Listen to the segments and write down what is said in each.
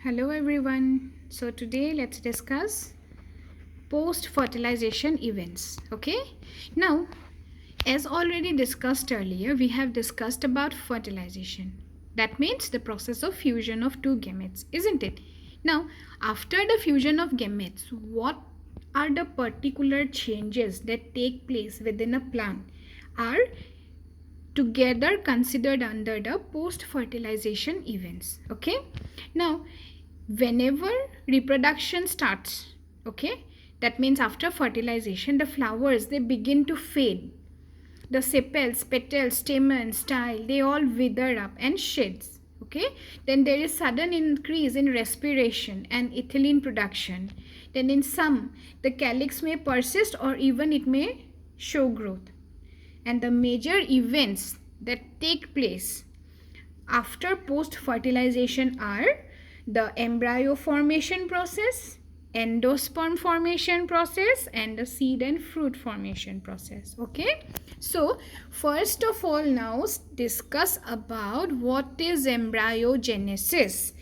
Hello everyone. So today let's discuss post fertilization events. Okay? Now, as already discussed earlier, we have discussed about fertilization. That means the process of fusion of two gametes, isn't it? Now, after the fusion of gametes, what are the particular changes that take place within a plant are together considered under the post fertilization events. Okay? Now, whenever reproduction starts, okay, that means after fertilization the flowers they begin to fade, the sepals, petals, stamens, style, they all wither up and sheds. Okay, then there is sudden increase in respiration and ethylene production. Then in some the calyx may persist or even it may show growth. And the major events that take place after post fertilization are the embryo formation process, endosperm formation process, and the seed and fruit formation process. Okay, so first of all, now discuss about what is embryogenesis.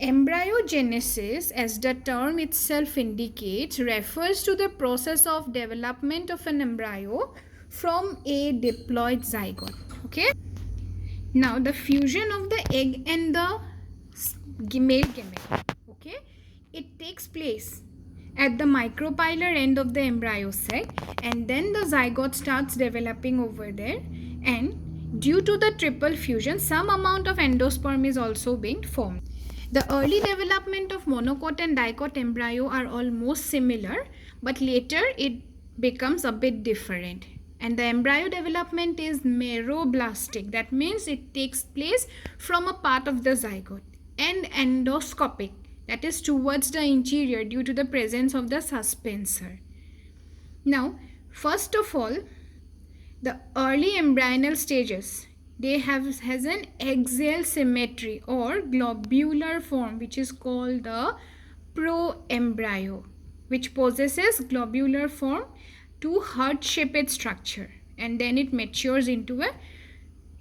Embryogenesis, as the term itself indicates, refers to the process of development of an embryo from a diploid zygote. Okay, now the fusion of the egg and the male gamete, okay, it takes place at the micropylar end of the embryo sac, and then the zygote starts developing over there, and due to the triple fusion some amount of endosperm is also being formed. The early development of monocot and dicot embryo are almost similar, but later it becomes a bit different. And the embryo development is meroblastic. That means it takes place from a part of the zygote. And endoscopic. That is towards the interior due to the presence of the suspensor. Now, first of all, the early embryonal stages, they has an axial symmetry or globular form, which is called the proembryo, which possesses globular form to heart-shaped structure, and then it matures into a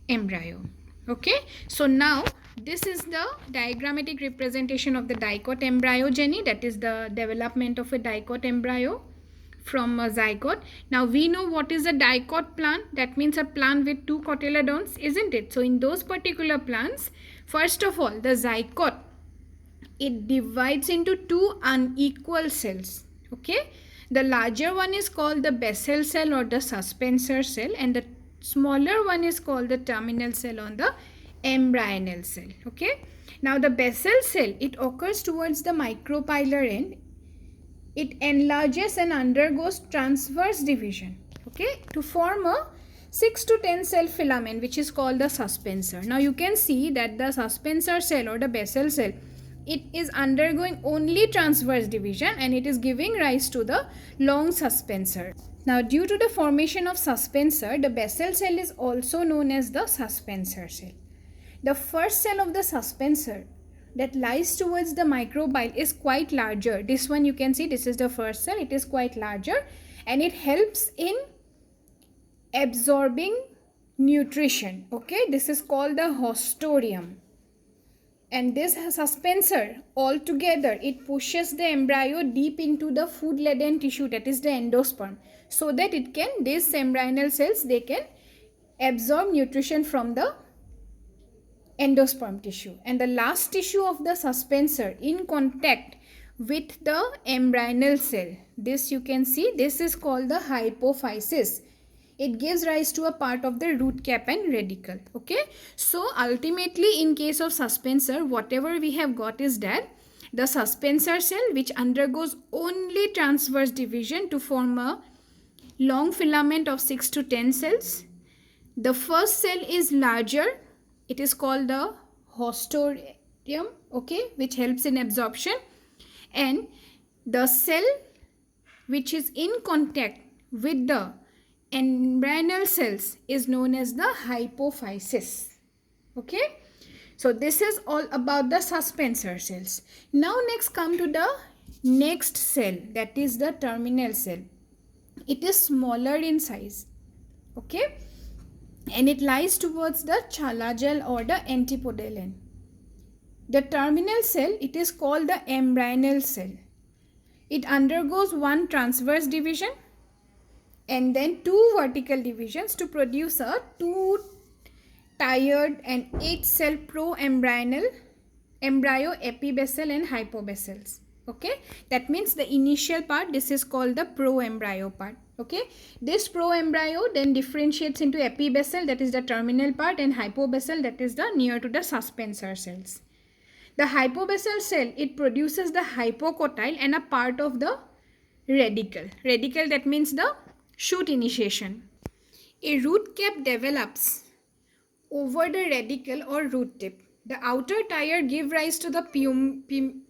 embryo. Okay, so now this is the diagrammatic representation of the dicot embryogeny, that is the development of a dicot embryo from a zygote. Now we know what is a dicot plant. That means a plant with two cotyledons, isn't it? So in those particular plants, first of all, the zygote, it divides into two unequal cells. Okay, the larger one is called the basal cell or the suspensor cell, and the smaller one is called the terminal cell on the embryonal cell. Okay, now the basal cell, it occurs towards the micropylar end. It enlarges and undergoes transverse division, okay, to form a 6 to 10 cell filament, which is called the suspensor. Now you can see that the suspensor cell or the basal cell, it is undergoing only transverse division, and it is giving rise to the long suspensor. Now due to the formation of suspensor, the basal cell is also known as the suspensor cell. The first cell of the suspensor that lies towards the microbile is quite larger. This one you can see, this is the first cell, it is quite larger, and it helps in absorbing nutrition. Okay, this is called the hostorium. And this suspensor altogether, it pushes the embryo deep into the food laden tissue, that is the endosperm, so that it can, these embryonal cells, they can absorb nutrition from the endosperm tissue. And the last tissue of the suspensor in contact with the embryonal cell, this you can see, this is called the hypophysis. It gives rise to a part of the root cap and radicle. Okay, so ultimately in case of suspensor, whatever we have got is that the suspensor cell, which undergoes only transverse division to form a long filament of 6 to 10 cells. The first cell is larger, it is called the hostorium, okay, which helps in absorption, and the cell which is in contact with the embryonal cells is known as the hypophysis. Okay, so this is all about the suspensor cells. Now next come to the next cell, that is the terminal cell. It is smaller in size. Okay, and it lies towards the chalagel or the antipodal end. The terminal cell, it is called the embryonal cell. It undergoes one transverse division and then two vertical divisions to produce a two-tiered and 8-cell pro-embryonal embryo, epibasal and hypobasals. Okay, that means the initial part, this is called the pro-embryo part. Okay, this pro-embryo then differentiates into epibasal, that is the terminal part, and hypobasal, that is the near to the suspensor cells. The hypobasal cell, it produces the hypocotyle and a part of the radicle. Radicle, that means the shoot initiation. A root cap develops over the radicle or root tip. The outer tier give rise to the plumule,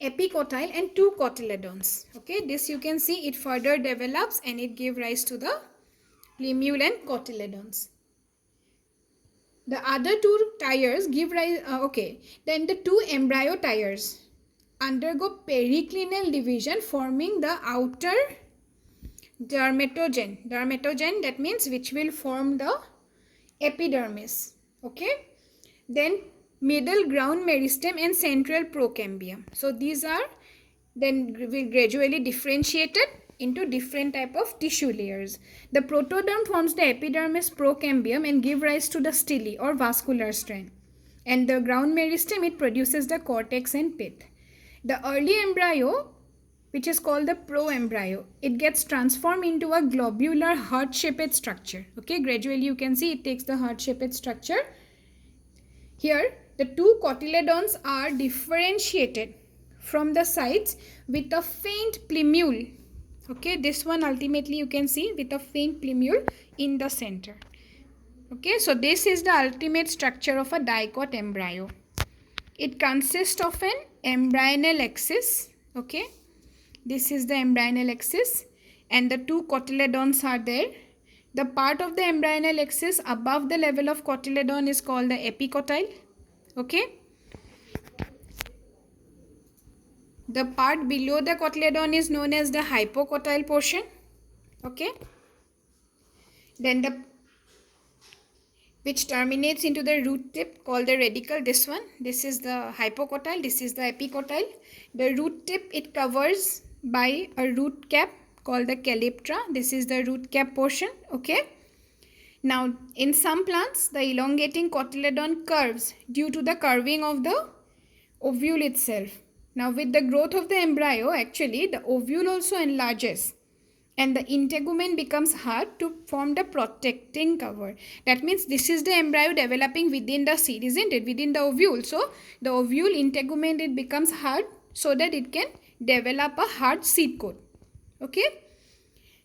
epicotyle and two cotyledons. Okay, this you can see it further develops and it give rise to the plumule and cotyledons. The other two tiers give rise, then the two embryo tiers undergo periclinal division forming the outer dermatogen. Dermatogen, that means which will form the epidermis. Okay. Then middle ground meristem and central procambium. So these are then gradually differentiated into different type of tissue layers. The protoderm forms the epidermis procambium and give rise to the stele or vascular strand. And the ground meristem, it produces the cortex and pith. The early embryo, which is called the proembryo, it gets transformed into a globular heart-shaped structure. Okay, gradually you can see it takes the heart-shaped structure. Here, the two cotyledons are differentiated from the sides with a faint plumule. Okay, this one ultimately you can see with a faint plumule in the center. Okay, so this is the ultimate structure of a dicot embryo. It consists of an embryonal axis. Okay, this is the embryonal axis and the two cotyledons are there. The part of the embryonal axis above the level of cotyledon is called the epicotyle. Okay. The part below the cotyledon is known as the hypocotyle portion. Okay. Then the which terminates into the root tip called the radicle. This one. This is the hypocotyle. This is the epicotyle. The root tip, it covers by a root cap called the calyptra. This is the root cap portion. Okay. Now, in some plants, the elongating cotyledon curves due to the curving of the ovule itself. Now, with the growth of the embryo, actually, the ovule also enlarges and the integument becomes hard to form the protecting cover. That means this is the embryo developing within the seed, isn't it? Within the ovule. So, the ovule integument, it becomes hard so that it can develop a hard seed coat. Okay.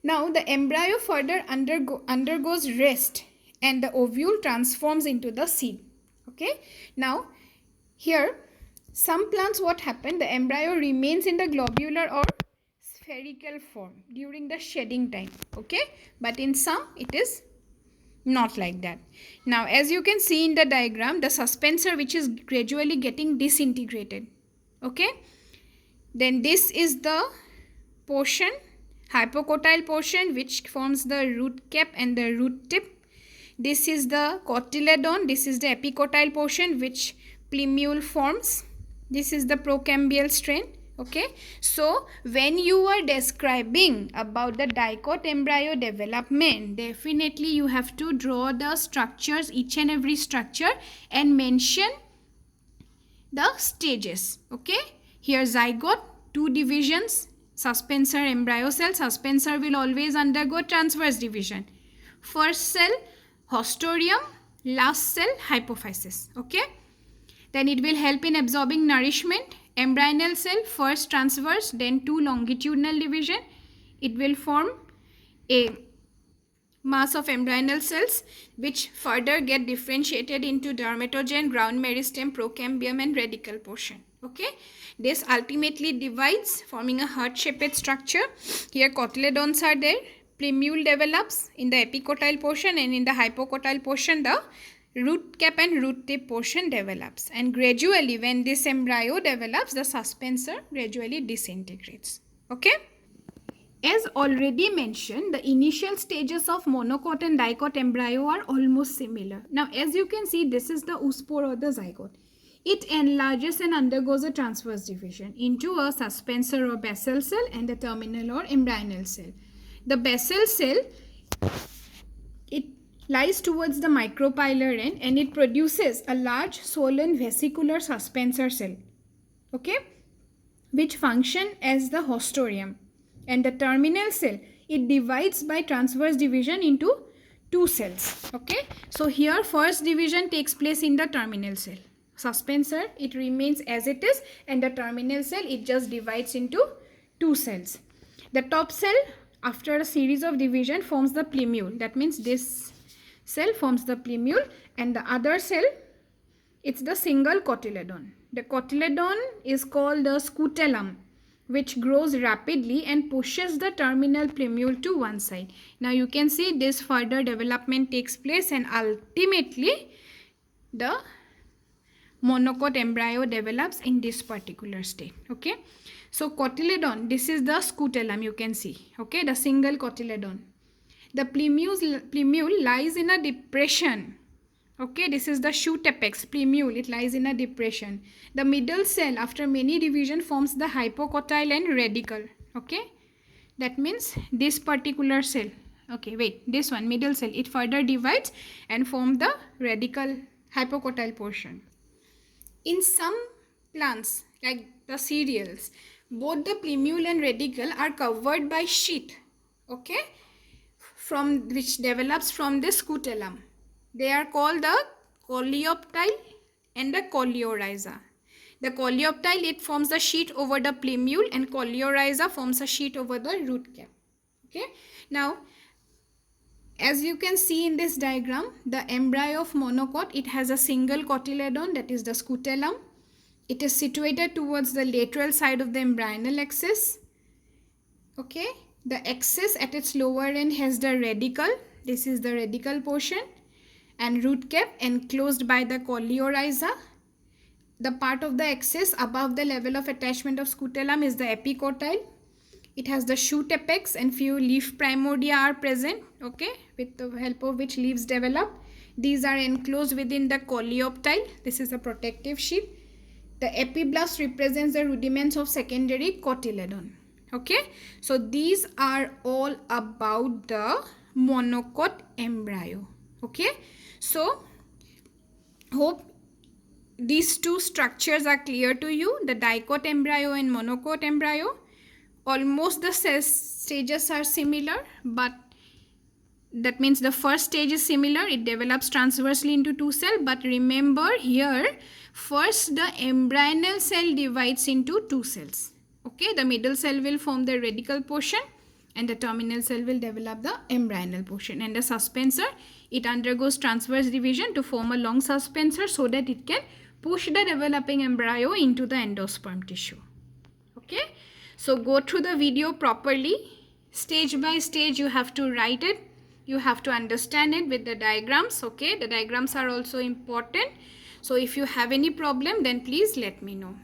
Now, the embryo further undergoes rest and the ovule transforms into the seed. Okay. Now, here, some plants, what happened? The embryo remains in the globular or spherical form during the shedding time. Okay. But in some, it is not like that. Now, as you can see in the diagram, the suspensor which is gradually getting disintegrated. Okay. Then this is the portion, hypocotyle portion, which forms the root cap and the root tip. This is the cotyledon. This is the epicotyle portion which plumule forms. This is the procambial strand. Okay. So, when you are describing about the dicot embryo development, definitely you have to draw the structures, each and every structure, and mention the stages. Okay. Here zygote, two divisions, suspensor, embryo cell. Suspensor will always undergo transverse division. First cell, hostorium, last cell, hypophysis. Okay. Then it will help in absorbing nourishment. Embryonal cell, first transverse, then two longitudinal division. It will form a mass of embryonal cells which further get differentiated into dermatogen, ground meristem, procambium and radical portion. Okay. This ultimately divides, forming a heart-shaped structure. Here cotyledons are there. Plumule develops in the epicotyle portion, and in the hypocotyle portion the root cap and root tip portion develops. And gradually, when this embryo develops, the suspensor gradually disintegrates. Okay. As already mentioned, the initial stages of monocot and dicot embryo are almost similar. Now, as you can see, this is the oospore or the zygote. it enlarges and undergoes a transverse division into a suspensor or basal cell and a terminal or embryonal cell. The basal cell, it lies towards the micropylar end and it produces a large swollen vesicular suspensor cell, okay, which function as the hostorium. And the terminal cell, it divides by transverse division into two cells, okay. So here first division takes place in the terminal cell. Suspensor, it remains as it is, and the terminal cell, it just divides into two cells. The top cell, after a series of division, forms the plumule. That means this cell forms the plumule, and the other cell, it's the single cotyledon. The cotyledon is called the scutellum, which grows rapidly and pushes the terminal plumule to one side. Now you can see this further development takes place, and ultimately the monocot embryo develops in this particular state, okay. So cotyledon, this is the scutellum, you can see, okay, the single cotyledon. The plumule lies in a depression, okay. This is the shoot apex plumule, it lies in a depression. The middle cell, after many division, forms the hypocotyle and radicle, okay. That means this particular cell, okay, wait, this one, middle cell, it further divides and forms the radical hypocotyle portion. In some plants, like the cereals, both the plumule and radicle are covered by sheath, okay, from which develops from the scutellum. They are called the coleoptile and the coleorhiza. The coleoptile, it forms the sheath over the plumule, and coleorhiza forms a sheath over the root cap, okay. Now, as you can see in this diagram, the embryo of monocot, it has a single cotyledon, that is the scutellum. It is situated towards the lateral side of the embryonal axis, okay. The axis at its lower end has the radicle, this is the radical portion, and root cap enclosed by the coleorhiza. The part of the axis above the level of attachment of scutellum is the epicotyle. It has the shoot apex and few leaf primordia are present, okay, with the help of which leaves develop. These are enclosed within the coleoptile. This is a protective sheath. The epiblast represents the rudiments of secondary cotyledon, okay. So these are all about the monocot embryo, okay. So hope these two structures are clear to you, the dicot embryo and monocot embryo. Almost the stages are similar, but that means the first stage is similar, it develops transversely into two cells. But remember here, first the embryonal cell divides into two cells, okay. The middle cell will form the radical portion, and the terminal cell will develop the embryonal portion. And the suspensor, it undergoes transverse division to form a long suspensor so that it can push the developing embryo into the endosperm tissue, okay. So go through the video properly, stage by stage you have to write it, you have to understand it with the diagrams, okay. The diagrams are also important. So if you have any problem, then please let me know.